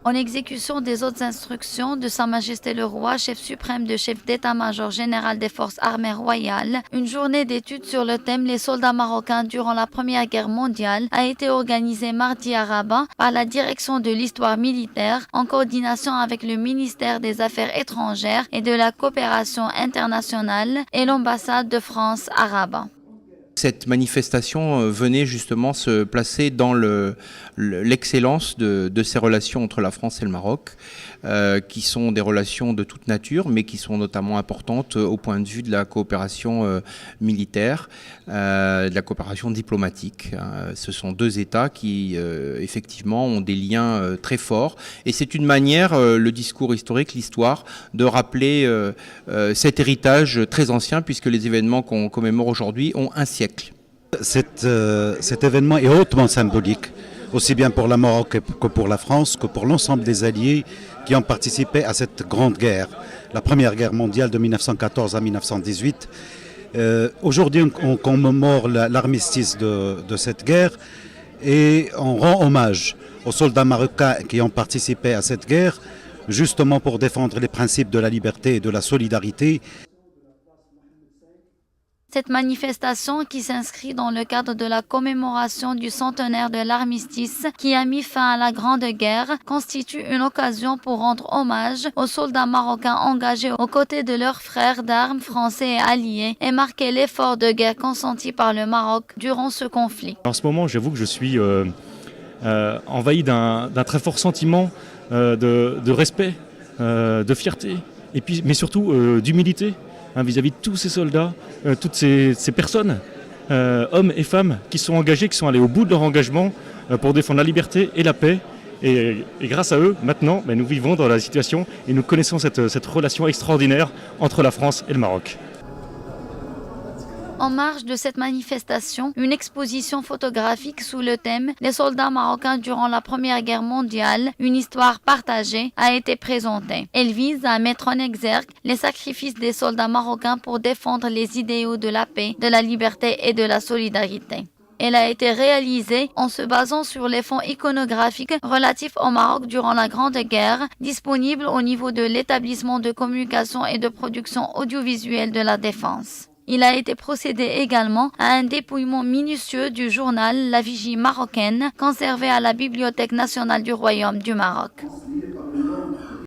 En exécution des autres instructions de Sa Majesté le Roi, chef suprême de chef d'état-major général des forces armées royales, une journée d'études sur le thème Les soldats marocains durant la Première Guerre mondiale a été organisée mardi à Rabat par la direction de l'histoire militaire en coordination avec le ministère des Affaires étrangères et de la coopération internationale et l'ambassade de France à Rabat. Cette manifestation venait justement se placer dans l'excellence de ces relations entre la France et le Maroc, qui sont des relations de toute nature, mais qui sont notamment importantes au point de vue de la coopération militaire, de la coopération diplomatique. Ce sont deux États qui, effectivement, ont des liens très forts. Et c'est une manière, le discours historique, l'histoire, de rappeler cet héritage très ancien, puisque les événements qu'on commémore aujourd'hui ont un siècle. Cet événement est hautement symbolique, aussi bien pour le Maroc que pour la France, que pour l'ensemble des alliés qui ont participé à cette grande guerre, la Première Guerre mondiale de 1914 à 1918. Aujourd'hui, on commémore l'armistice de cette guerre et on rend hommage aux soldats marocains qui ont participé à cette guerre, justement pour défendre les principes de la liberté et de la solidarité. Cette manifestation, qui s'inscrit dans le cadre de la commémoration du centenaire de l'armistice qui a mis fin à la Grande Guerre, constitue une occasion pour rendre hommage aux soldats marocains engagés aux côtés de leurs frères d'armes français et alliés et marquer l'effort de guerre consenti par le Maroc durant ce conflit. En ce moment, j'avoue que je suis envahi d'un très fort sentiment de respect, de fierté, et puis, mais surtout d'humilité. Vis-à-vis de tous ces soldats, toutes ces personnes, hommes et femmes, qui sont engagés, qui sont allés au bout de leur engagement pour défendre la liberté et la paix. Et grâce à eux, maintenant, nous vivons dans la situation et nous connaissons cette relation extraordinaire entre la France et le Maroc. En marge de cette manifestation, une exposition photographique sous le thème « Les soldats marocains durant la Première Guerre mondiale, une histoire partagée » a été présentée. Elle vise à mettre en exergue les sacrifices des soldats marocains pour défendre les idéaux de la paix, de la liberté et de la solidarité. Elle a été réalisée en se basant sur les fonds iconographiques relatifs au Maroc durant la Grande Guerre, disponibles au niveau de l'établissement de communication et de production audiovisuelle de la Défense. Il a été procédé également à un dépouillement minutieux du journal La Vigie marocaine, conservé à la Bibliothèque nationale du Royaume du Maroc.